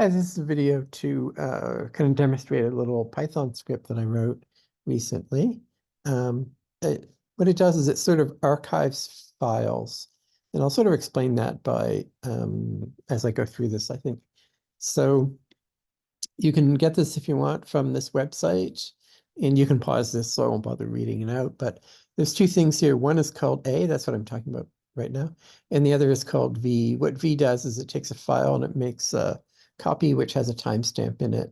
Hi, this is a video to kind of demonstrate a little Python script that I wrote recently. What it does is it sort of archives files, and I'll sort of explain that by as I go through this, I think. So you can get this if you want from this website, and you can pause this so I won't bother reading it out. But there's two things here. One is called A, that's what I'm talking about right now, and the other is called V. What V does is it takes a file and it makes a copy which has a timestamp in it.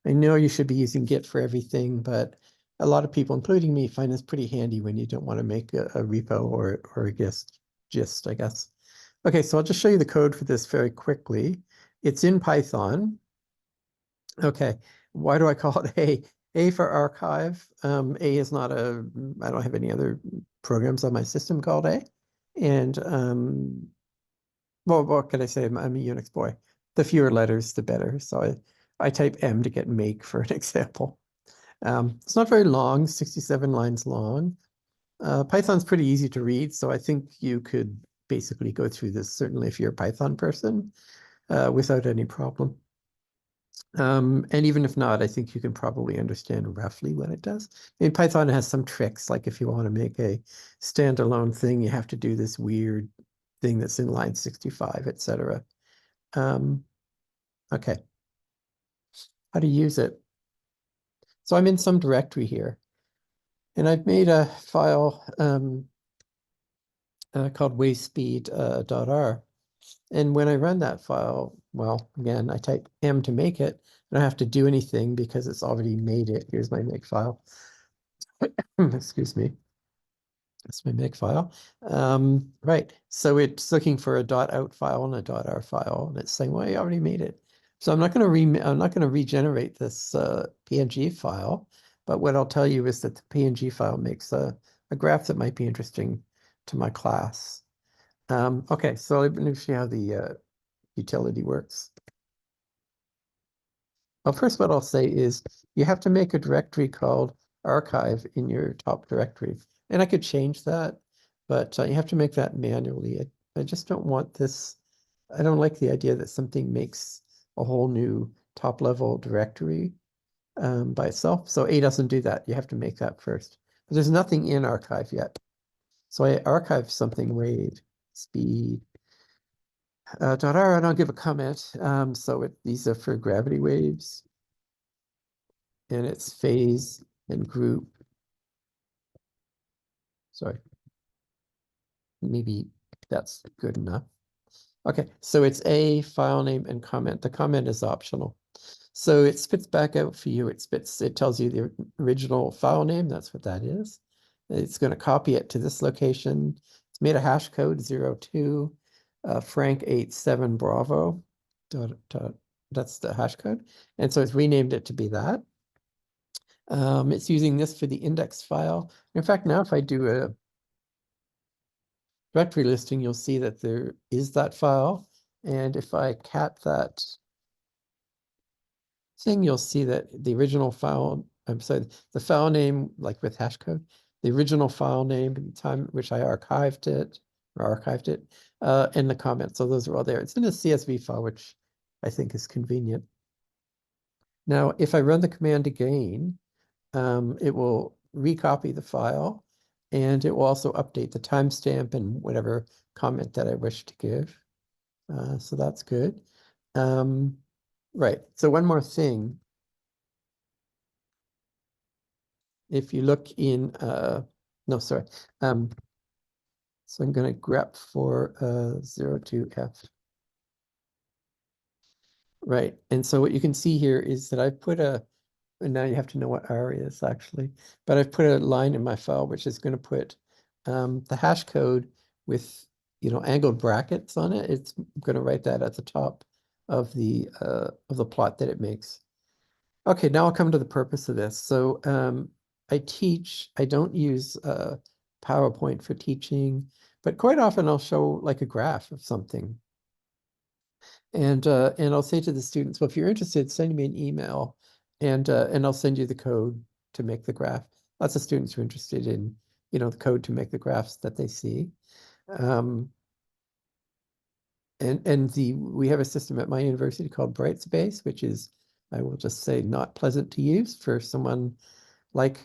I know you should be using Git for everything, but a lot of people, including me, find this pretty handy when you don't want to make a repo or a gist, I guess. Okay, so I'll just show you the code for this very quickly. It's in Python. Okay, why do I call it A? A for archive. A is not I don't have any other programs on my system called A. And well, what can I say? I'm a Unix boy. The fewer letters, the better. So I type M to get make, for an example. It's not very long, 67 lines long. Python's pretty easy to read, so I think you could basically go through this, certainly if you're a Python person, without any problem. And even if not, I think you can probably understand roughly what it does. I mean, Python has some tricks, like if you want to make a standalone thing, you have to do this weird thing that's in line 65, etc. Okay, how to use it. So I'm in some directory here, and I've made a file called wavespeed.r. And when I run that file, well, again, I type M to make it. I don't have to do anything because it's already made it. Here's my make file. Excuse me. That's my make file. Right. So it's looking for a .out file and a .r file, and it's saying, well, I already made it. So I'm not going to regenerate this PNG file, but what I'll tell you is that the PNG file makes a graph that might be interesting to my class. Okay, so let me see how the utility works. Well, first, what I'll say is you have to make a directory called archive in your top directory. And I could change that, but you have to make that manually. I just don't want this. I don't like the idea that something makes a whole new top level directory by itself. So A doesn't do that. You have to make that first. But there's nothing in archive yet. So I archive something, wave, speed, .r, and I'll give a comment. So these are for gravity waves, and it's phase and group. Sorry, maybe that's good enough. Okay, so it's a file name and comment. The comment is optional. So it spits back out for you. It tells you the original file name. That's what that is. It's going to copy it to this location. It's made a hash code 02 Frank 87 Bravo. That's the hash code. And so it's renamed it to be that. It's using this for the index file. In fact, now if I do a directory listing, you'll see that there is that file. And if I cat that thing, you'll see that the original file, I'm sorry, the file name, like with hash code, the original file name at the time at which I archived it, and the comments. So those are all there. It's in a CSV file, which I think is convenient. Now, if I run the command again, it will recopy the file, and it will also update the timestamp and whatever comment that I wish to give. So that's good. Right. So one more thing. If you look in, no, sorry. So I'm going to grep for 02F. Right. And so what you can see here is that I've put and now you have to know what R is actually, but I've put a line in my file which is going to put the hash code with, angled brackets on it. It's going to write that at the top of the plot that it makes. Okay, now I'll come to the purpose of this. So I don't use PowerPoint for teaching, but quite often I'll show like a graph of something. And I'll say to the students, well, if you're interested, send me an email and I'll send you the code to make the graph. Lots of students are interested in, the code to make the graphs that they see. we have a system at my university called Brightspace, which is, I will just say, not pleasant to use for someone like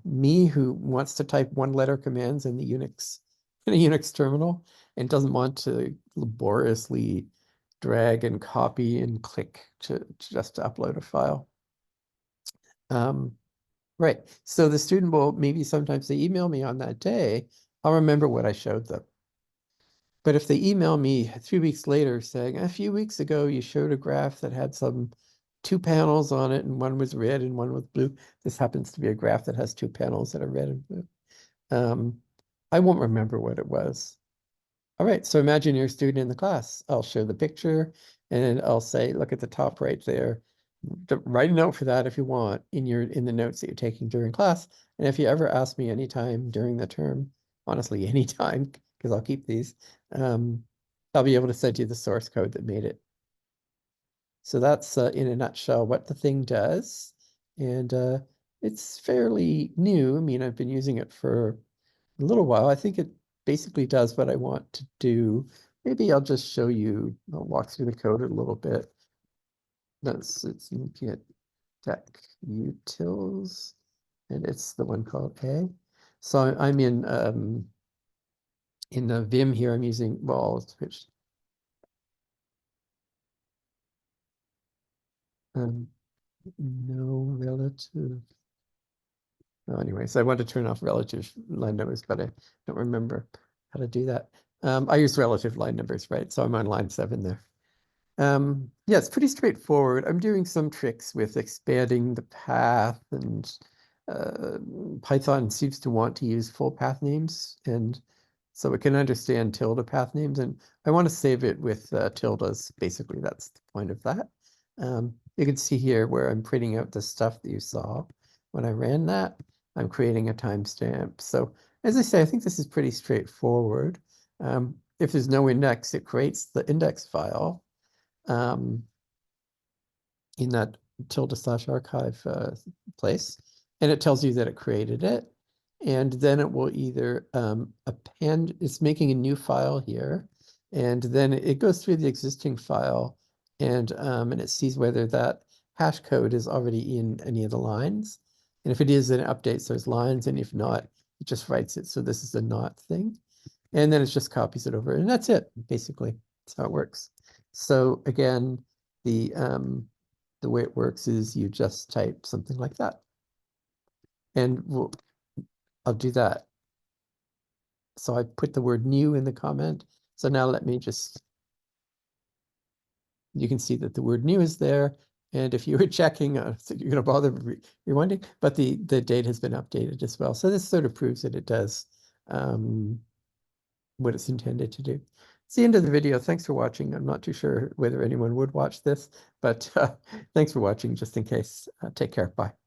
me who wants to type one-letter commands in a Unix terminal and doesn't want to laboriously drag and copy and click just to upload a file. Right. So the student will, maybe sometimes they email me on that day, I'll remember what I showed them. But if they email me 3 weeks later saying, a few weeks ago, you showed a graph that had some 2 panels on it, and one was red and one was blue. This happens to be a graph that has 2 panels that are red and blue. I won't remember what it was. All right, so imagine you're a student in the class. I'll show the picture and I'll say, look at the top right there. Write a note for that if you want in the notes that you're taking during class. And if you ever ask me anytime during the term, honestly, anytime, because I'll keep these, I'll be able to send you the source code that made it. So that's in a nutshell what the thing does. And it's fairly new. I mean, I've been using it for a little while. I think it basically does what I want to do. Maybe I'll just show you, I'll walk through the code a little bit. It's git tech utils, and it's the one called A. So I'm in Vim here. I'm using, well, switch. No relative. Oh, anyway, so I want to turn off relative line numbers, but I don't remember how to do that. I use relative line numbers, right? So I'm on line 7 there. Yeah, it's pretty straightforward. I'm doing some tricks with expanding the path, and Python seems to want to use full path names, and so it can understand tilde path names, and I want to save it with tildes. Basically, that's the point of that. You can see here where I'm printing out the stuff that you saw when I ran that. I'm creating a timestamp. So as I say, I think this is pretty straightforward. If there's no index, it creates the index file in that tilde/archive place, and it tells you that it created it. And then it will either append, it's making a new file here, and then it goes through the existing file and it sees whether that hash code is already in any of the lines. And if it is, then it updates those lines, and if not, it just writes it. So this is a not thing. And then it just copies it over, and that's it, basically. That's how it works. So again, the way it works is you just type something like that. And I'll do that. So I put the word new in the comment. So now let me just, you can see that the word new is there. And if you were checking, so you're going to bother rewinding, but the date has been updated as well. So this sort of proves that it does what it's intended to do. It's the end of the video. Thanks for watching. I'm not too sure whether anyone would watch this, but thanks for watching just in case. Take care. Bye.